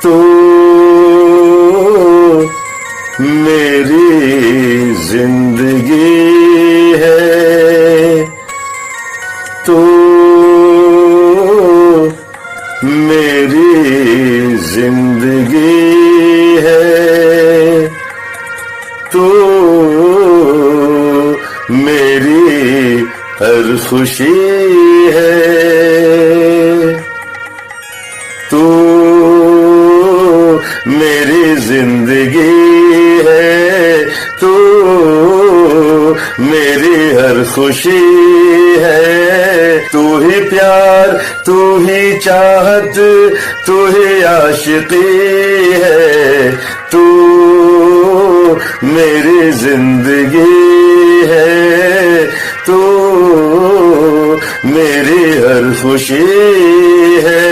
تو میری زندگی ہے، تو میری زندگی ہے، تو میری ہر خوشی ہے، تو میری زندگی ہے، تو میری ہر خوشی ہے، تو ہی پیار، تو ہی چاہت، تو ہی عاشقی ہے، تو میری زندگی ہے، تو میری ہر خوشی ہے۔